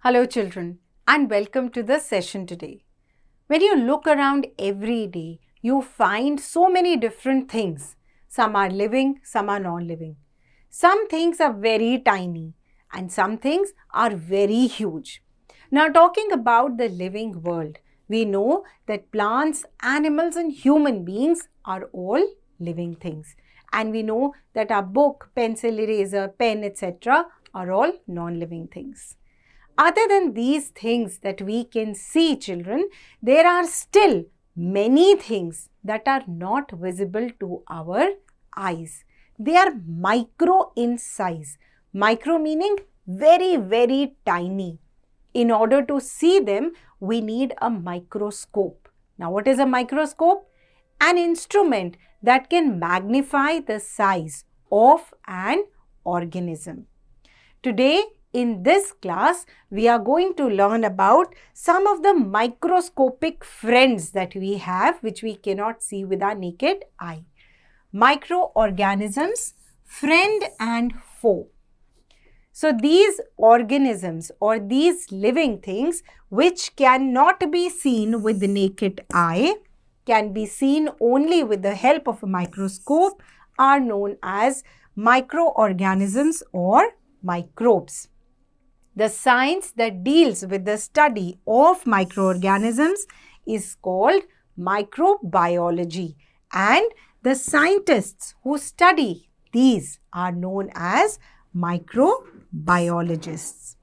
Hello children and welcome to the session today. When you look around every day, you find so many different things. Some are living, some are non-living. Some things are very tiny and some things are very huge. Now talking about the living world, we know that plants, animals and human beings are all living things. And we know that our book, pencil, eraser, pen, etc. are all non-living things. Other than these things that we can see, children, there are still many things that are not visible to our eyes. They are micro in size. Micro meaning very, very tiny. In order to see them, we need a microscope. Now, what is a microscope? An instrument that can magnify the size of an organism. Today, in this class, we are going to learn about some of the microscopic friends that we have which we cannot see with our naked eye. Microorganisms, friend and foe. So these organisms or these living things which cannot be seen with the naked eye, can be seen only with the help of a microscope, are known as microorganisms or microbes. The science that deals with the study of microorganisms is called microbiology, and the scientists who study these are known as microbiologists.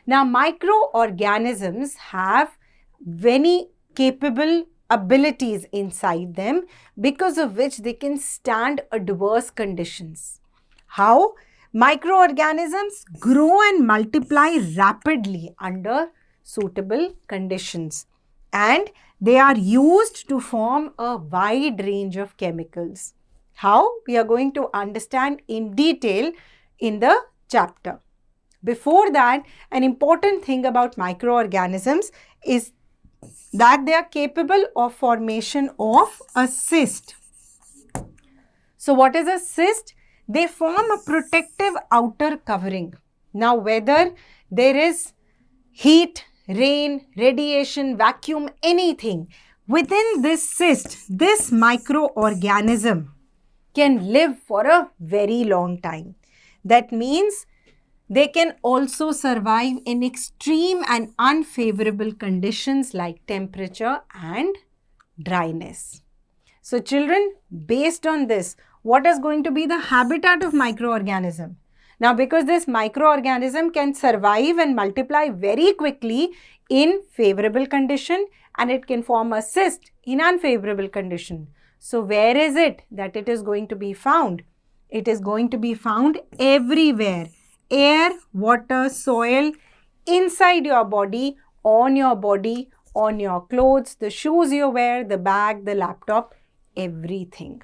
Now, microorganisms have many capable abilities inside them because of which they can stand adverse conditions. How? Microorganisms grow and multiply rapidly under suitable conditions, and they are used to form a wide range of chemicals. How? We are going to understand in detail in the chapter. Before that, an important thing about microorganisms is that they are capable of formation of a cyst. So what is a cyst? They form a protective outer covering. Now, whether there is heat, rain, radiation, vacuum, anything, within this cyst, this microorganism can live for a very long time. That means they can also survive in extreme and unfavorable conditions like temperature and dryness. So children, based on this, what is going to be the habitat of microorganism? Now, because this microorganism can survive and multiply very quickly in favorable condition and it can form a cyst in unfavorable condition. So, where is it that it is going to be found? It is going to be found everywhere. Air, water, soil, inside your body, on your clothes, the shoes you wear, the bag, the laptop, everything.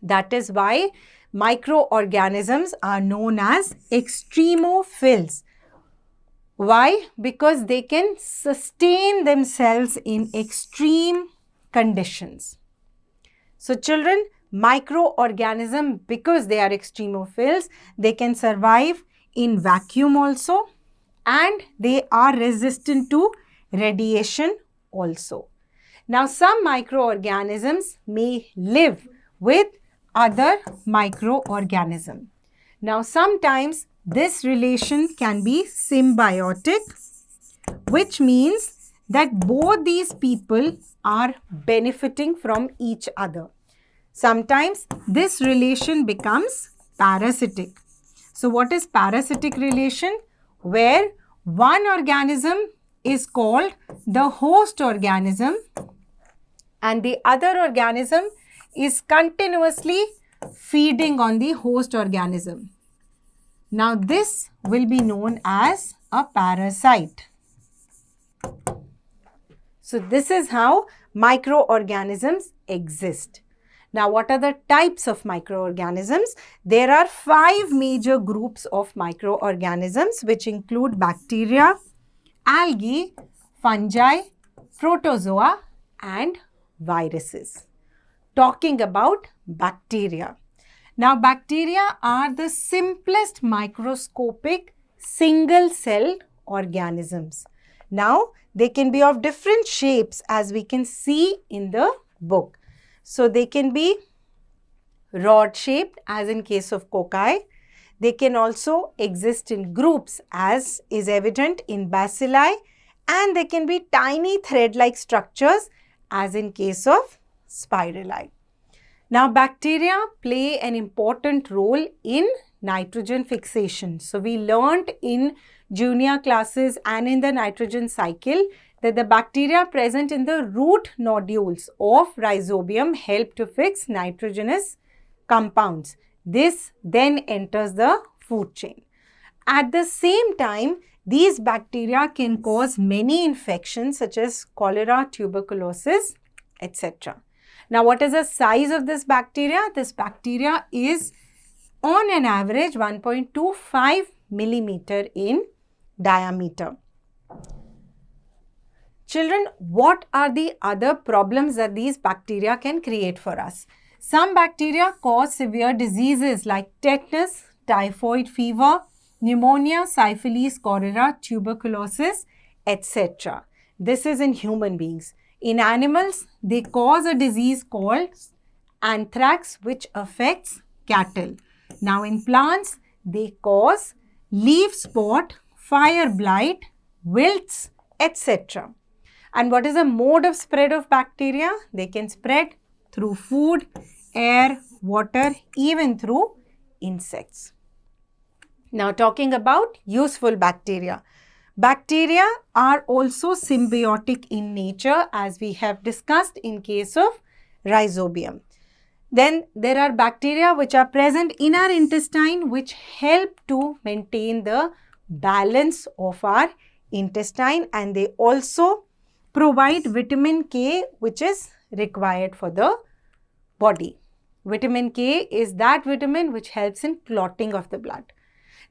That is why microorganisms are known as extremophils. Why? Because they can sustain themselves in extreme conditions. So children, microorganisms, because they are extremophils, they can survive in vacuum also, and they are resistant to radiation also. Now, some microorganisms may live with other microorganism. Now, sometimes this relation can be symbiotic, which means that both these people are benefiting from each other. Sometimes this relation becomes parasitic. So, what is parasitic relation? Where one organism is called the host organism and the other organism is continuously feeding on the host organism. Now, this will be known as a parasite. So, this is how microorganisms exist. Now, what are the types of microorganisms? There are 5 major groups of microorganisms which include bacteria, algae, fungi, protozoa and viruses. Talking about bacteria. Now, bacteria are the simplest microscopic single-celled microorganisms. Now, they can be of different shapes as we can see in the book. So, they can be rod shaped as in case of cocci. They can also exist in groups as is evident in bacilli, and they can be tiny thread-like structures as in case of spirali. Now, bacteria play an important role in nitrogen fixation. So, we learnt in junior classes and in the nitrogen cycle that the bacteria present in the root nodules of Rhizobium help to fix nitrogenous compounds. This then enters the food chain. At the same time, these bacteria can cause many infections such as cholera, tuberculosis, etc. Now, what is the size of this bacteria? This bacteria is on an average 1.25 millimeter in diameter. Children, what are the other problems that these bacteria can create for us? Some bacteria cause severe diseases like tetanus, typhoid fever, pneumonia, syphilis, cholera, tuberculosis, etc. This is in human beings. In animals, they cause a disease called anthrax, which affects cattle. Now, in plants, they cause leaf spot, fire blight, wilts, etc. And what is the mode of spread of bacteria? They can spread through food, air, water, even through insects. Now, talking about useful bacteria. Bacteria are also symbiotic in nature, as we have discussed in case of Rhizobium. Then there are bacteria which are present in our intestine which help to maintain the balance of our intestine, and they also provide vitamin K which is required for the body. Vitamin K is that vitamin which helps in clotting of the blood.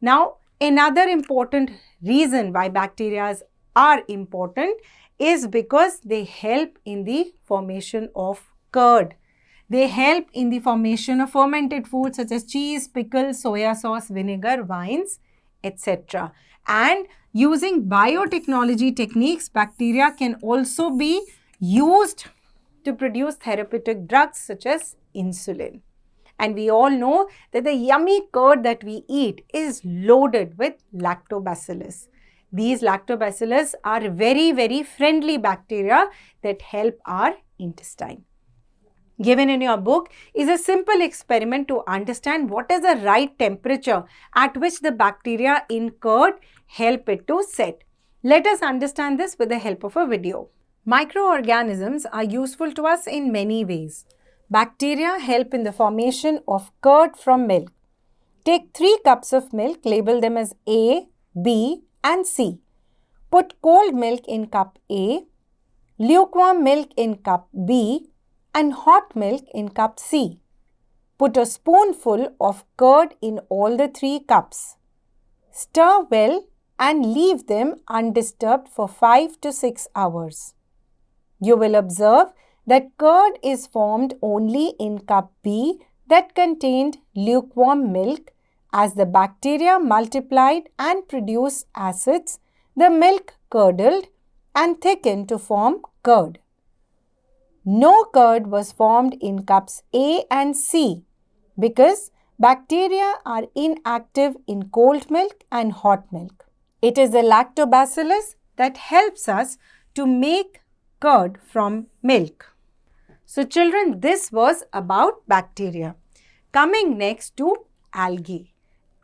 Now, another important reason why bacteria are important is because they help in the formation of curd. They help in the formation of fermented foods such as cheese, pickles, soya sauce, vinegar, wines, etc. And using biotechnology techniques, bacteria can also be used to produce therapeutic drugs such as insulin. And we all know that the yummy curd that we eat is loaded with lactobacillus. These lactobacillus are very, very friendly bacteria that help our intestine. Given in your book is a simple experiment to understand what is the right temperature at which the bacteria in curd help it to set. Let us understand this with the help of a video. Microorganisms are useful to us in many ways. Bacteria help in the formation of curd from milk. Take 3 cups of milk, label them as A, B and C. Put cold milk in cup A, lukewarm milk in cup B and hot milk in cup C. Put a spoonful of curd in all the 3 cups. Stir well and leave them undisturbed for 5 to 6 hours. You will observe that curd is formed only in cup B that contained lukewarm milk. As the bacteria multiplied and produced acids, the milk curdled and thickened to form curd. No curd was formed in cups A and C because bacteria are inactive in cold milk and hot milk. It is the lactobacillus that helps us to make curd from milk. So children, this was about bacteria. Coming next to algae.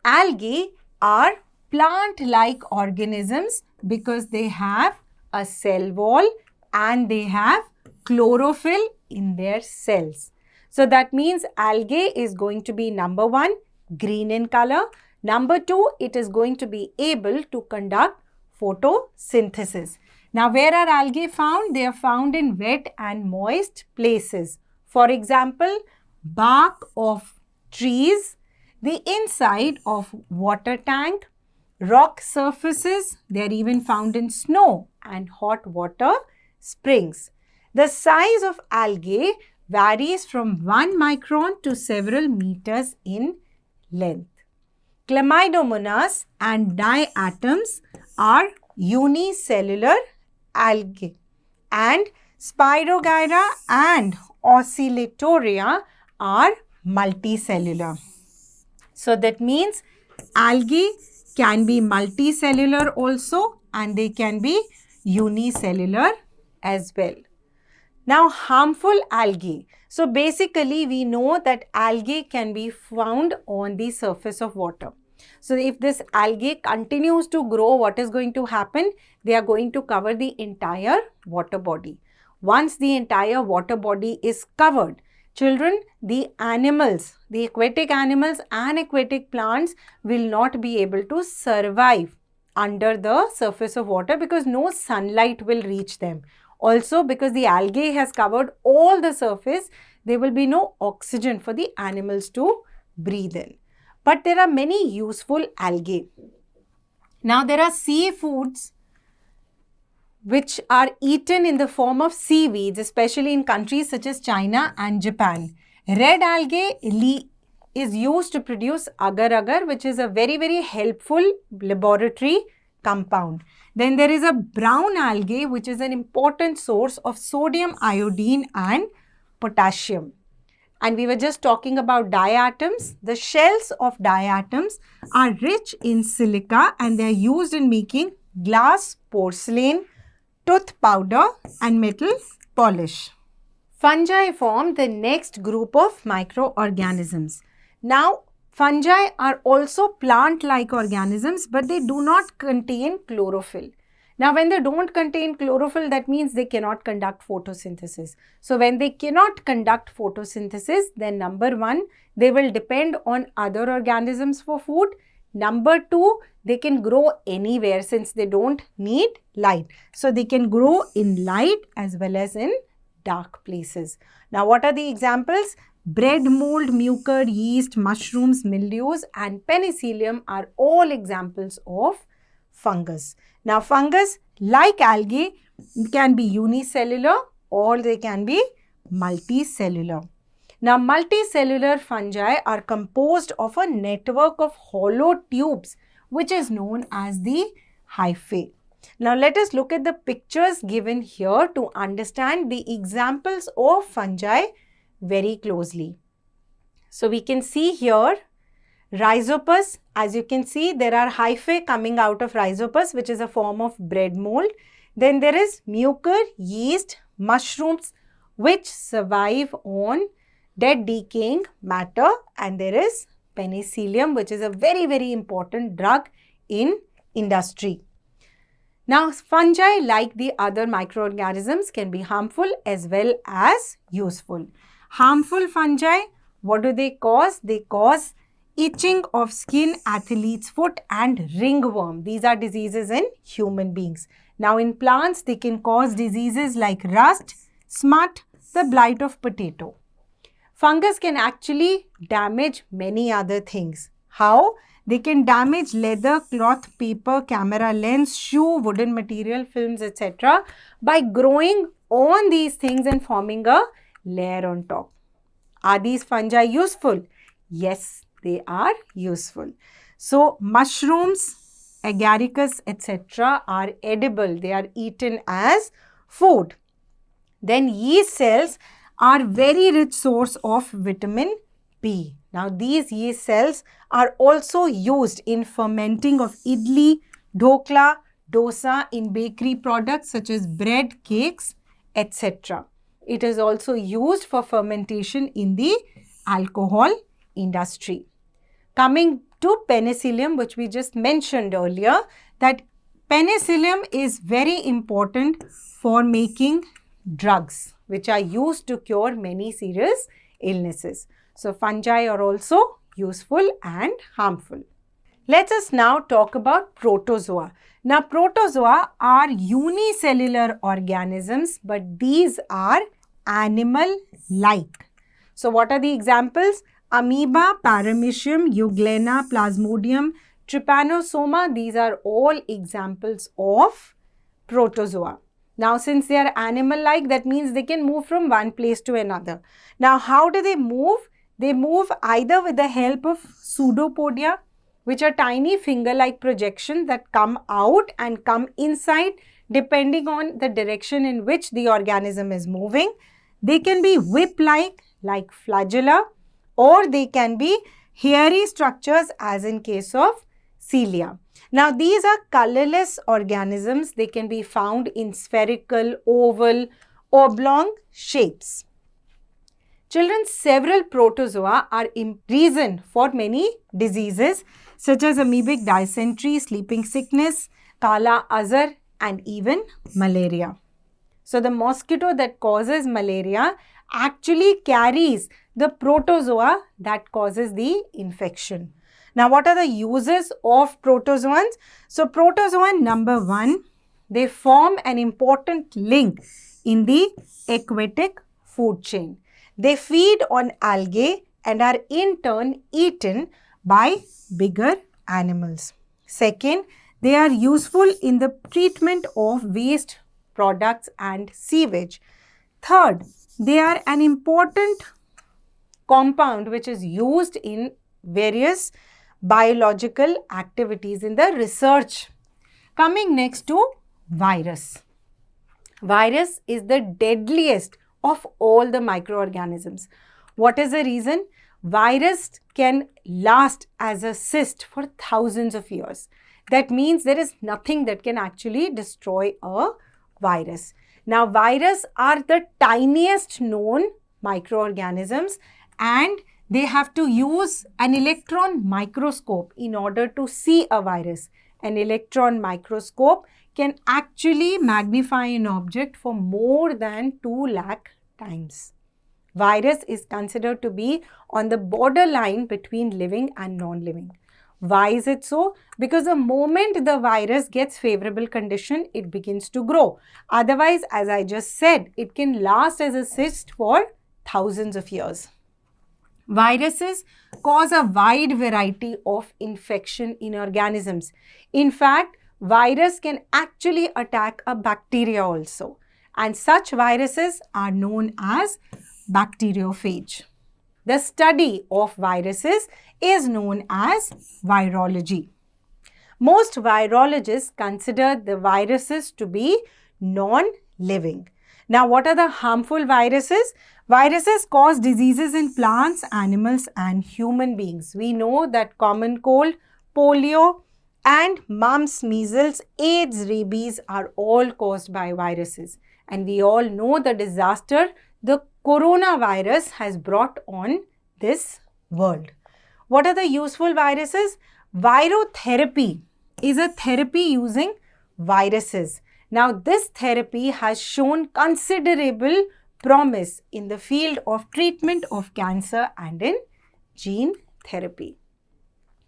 Algae are plant-like organisms because they have a cell wall and they have chlorophyll in their cells. So that means algae is going to be number 1, green in color. Number 2, it is going to be able to conduct photosynthesis. Now, where are algae found? They are found in wet and moist places. For example, bark of trees, the inside of water tank, rock surfaces. They are even found in snow and hot water springs. The size of algae varies from 1 micron to several meters in length. Chlamydomonas and diatoms are unicellular algae, and Spirogyra and Oscillatoria are multicellular. So that means algae can be multicellular also, and they can be unicellular as well. Now, harmful algae. So basically, we know that algae can be found on the surface of water. So if this algae continues to grow, what is going to happen? They are going to cover the entire water body. Once the entire water body is covered, children, the animals, the aquatic animals and aquatic plants will not be able to survive under the surface of water because no sunlight will reach them. Also, because the algae has covered all the surface, there will be no oxygen for the animals to breathe in. But there are many useful algae. Now, there are seafoods which are eaten in the form of seaweeds, especially in countries such as China and Japan. Red algae is used to produce agar-agar, which is a very, very helpful laboratory compound. Then there is a brown algae, which is an important source of sodium, iodine and potassium. And we were just talking about diatoms. The shells of diatoms are rich in silica and they are used in making glass, porcelain, tooth powder and metal polish. Fungi form the next group of microorganisms. Now, fungi are also plant-like organisms, but they do not contain chlorophyll. Now, when they don't contain chlorophyll, that means they cannot conduct photosynthesis. So, when they cannot conduct photosynthesis, then number one, they will depend on other organisms for food. Number two, they can grow anywhere since they don't need light. So, they can grow in light as well as in dark places. Now, what are the examples? Bread mold, mucor, yeast, mushrooms, mildews and penicillium are all examples of fungus. Now, fungus, like algae, can be unicellular or they can be multicellular. Now, multicellular fungi are composed of a network of hollow tubes, which is known as the hyphae. Now, let us look at the pictures given here to understand the examples of fungi very closely. So, we can see here Rhizopus. As you can see, there are hyphae coming out of Rhizopus, which is a form of bread mold. Then there is mucor, yeast, mushrooms, which survive on dead decaying matter, and there is penicillium, which is a very, very important drug in industry. Now, fungi, like the other microorganisms, can be harmful as well as useful. Harmful fungi, what do they cause? They cause itching of skin, athlete's foot and ringworm. These are diseases in human beings. Now, in plants, they can cause diseases like rust, smut, the blight of potato. Fungus can actually damage many other things. How? They can damage leather, cloth, paper, camera lens, shoe, wooden material, films, etc. by growing on these things and forming a layer on top. Are these fungi useful? Yes, they are useful. So, mushrooms, agaricus, etc. are edible. They are eaten as food. Then yeast cells are very rich source of vitamin B. Now, these yeast cells are also used in fermenting of idli, dhokla, dosa in bakery products such as bread, cakes, etc. It is also used for fermentation in the alcohol industry. Coming to penicillium, which we just mentioned earlier, that penicillium is very important for making drugs which are used to cure many serious illnesses. So, fungi are also useful and harmful. Let us now talk about protozoa. Now, protozoa are unicellular organisms, but these are animal-like. So, what are the examples? Amoeba, Paramecium, Euglena, Plasmodium, Trypanosoma. These are all examples of protozoa. Now, since they are animal-like, that means they can move from one place to another. Now, how do they move? They move either with the help of pseudopodia which are tiny finger-like projections that come out and come inside depending on the direction in which the organism is moving. They can be whip-like, like flagella, or they can be hairy structures as in case of cilia. Now, these are colorless organisms. They can be found in spherical, oval, oblong shapes. Children, several protozoa are reason for many diseases such as amoebic dysentery, sleeping sickness, kala azar, and even malaria. So, the mosquito that causes malaria actually carries the protozoa that causes the infection. Now, what are the uses of protozoans? So, protozoan number 1, they form an important link in the aquatic food chain. They feed on algae and are in turn eaten by bigger animals. Second, they are useful in the treatment of waste products and sewage. Third, they are an important compound which is used in various biological activities in the research. Coming next to virus. Virus is the deadliest of all the microorganisms. What is the reason? Virus can last as a cyst for thousands of years. That means there is nothing that can actually destroy a virus. Now, viruses are the tiniest known microorganisms and they have to use an electron microscope in order to see a virus. An electron microscope can actually magnify an object for more than 2 lakh times. Virus is considered to be on the borderline between living and non-living. Why is it so? Because the moment the virus gets favorable condition, it begins to grow. Otherwise, as I just said, it can last as a cyst for thousands of years. Viruses cause a wide variety of infection in organisms. In fact, virus can actually attack a bacteria also. And such viruses are known as bacteriophage. The study of viruses is known as virology. Most virologists consider the viruses to be non-living. Now, what are the harmful viruses? Viruses cause diseases in plants, animals, and human beings. We know that common cold, polio, and mumps, measles, AIDS, rabies are all caused by viruses. And we all know the disaster the coronavirus has brought on this world. What are the useful viruses? Virotherapy is a therapy using viruses. Now, this therapy has shown considerable promise in the field of treatment of cancer and in gene therapy.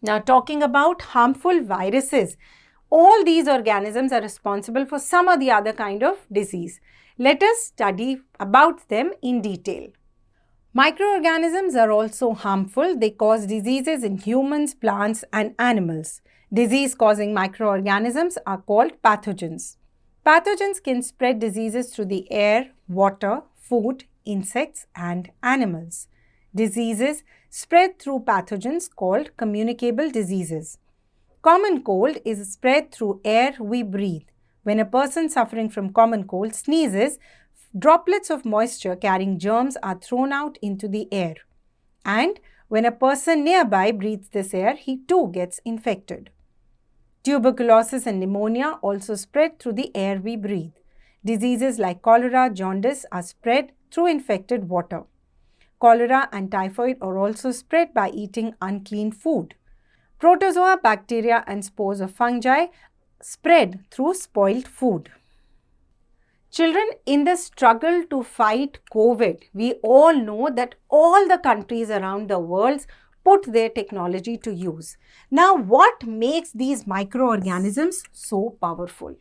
Now, talking about harmful viruses, all these organisms are responsible for some or the other kind of disease. Let us study about them in detail. Microorganisms are also harmful. They cause diseases in humans, plants, and animals. Disease-causing microorganisms are called pathogens. Pathogens can spread diseases through the air, water, food, insects, and animals. Diseases spread through pathogens called communicable diseases. Common cold is spread through air we breathe. When a person suffering from common cold sneezes, droplets of moisture carrying germs are thrown out into the air. And when a person nearby breathes this air, he too gets infected. Tuberculosis and pneumonia also spread through the air we breathe. Diseases like cholera, jaundice are spread through infected water. Cholera and typhoid are also spread by eating unclean food. Protozoa, bacteria, and spores of fungi spread through spoiled food. Children, in the struggle to fight COVID, we all know that all the countries around the world put their technology to use. Now, what makes these microorganisms so powerful?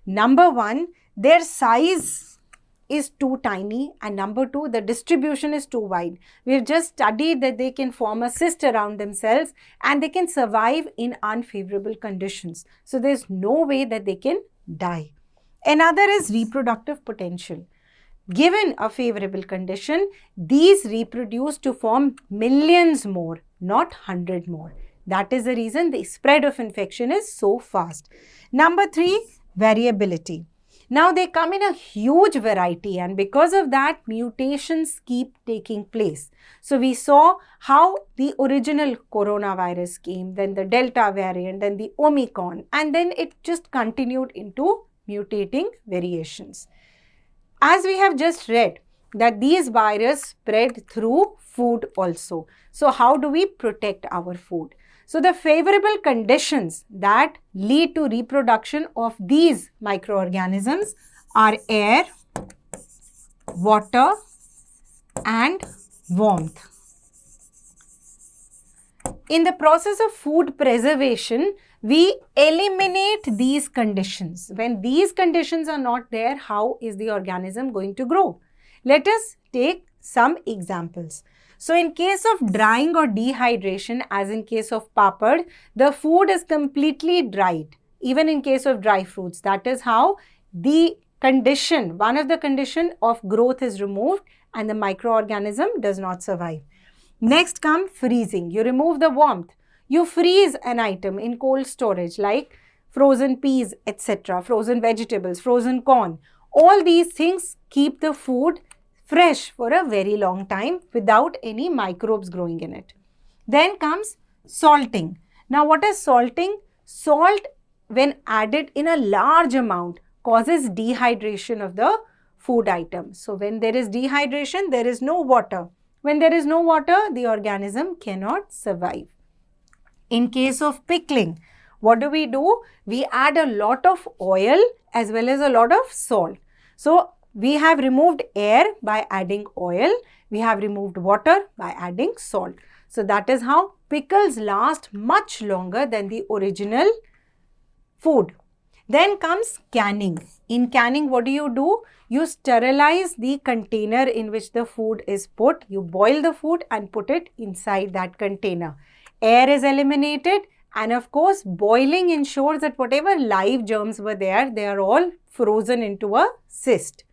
Number one, their size is too tiny, and number two, the distribution is too wide. We've just studied that they can form a cyst around themselves and they can survive in unfavorable conditions. So, there's no way that they can die. Another is reproductive potential. Given a favorable condition, these reproduce to form millions more, not 100 more. That is the reason the spread of infection is so fast. Number 3, variability. Now they come in a huge variety, and because of that, mutations keep taking place. So we saw how the original coronavirus came, then the Delta variant, then the Omicron, and then it just continued into mutating variations. As we have just read that these viruses spread through food also. So how do we protect our food? So the favorable conditions that lead to reproduction of these microorganisms are air, water, and warmth. In the process of food preservation, we eliminate these conditions. When these conditions are not there, how is the organism going to grow? Let us take some examples. So in case of drying or dehydration, as in case of papad, the food is completely dried. Even in case of dry fruits, that is how the condition, one of the condition of growth is removed and the microorganism does not survive. Next comes freezing. You remove the warmth. You freeze an item in cold storage like frozen peas, etc., frozen vegetables, frozen corn. All these things keep the food fresh for a very long time without any microbes growing in it. Then comes salting. Now what is salting? Salt, when added in a large amount, causes dehydration of the food item. So when there is dehydration, there is no water. When there is no water, the organism cannot survive. In case of pickling, what do? We add a lot of oil as well as a lot of salt. So we have removed air by adding oil. We have removed water by adding salt. So that is how pickles last much longer than the original food. Then comes canning. In canning, what do? You sterilize the container in which the food is put. You boil the food and put it inside that container. Air is eliminated, and of course, boiling ensures that whatever live germs were there, they are all frozen into a cyst.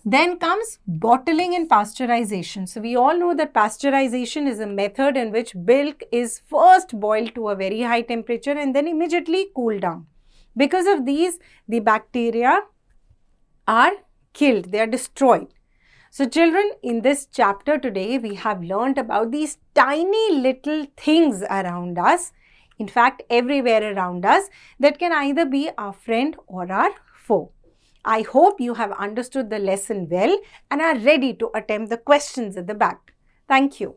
Then comes bottling and pasteurization. So we all know that pasteurization is a method in which milk is first boiled to a very high temperature and then immediately cooled down. Because of these, the bacteria are killed, they are destroyed. So children, in this chapter today, we have learnt about these tiny little things around us, in fact everywhere around us, that can either be our friend or our foe. I hope you have understood the lesson well and are ready to attempt the questions at the back. Thank you.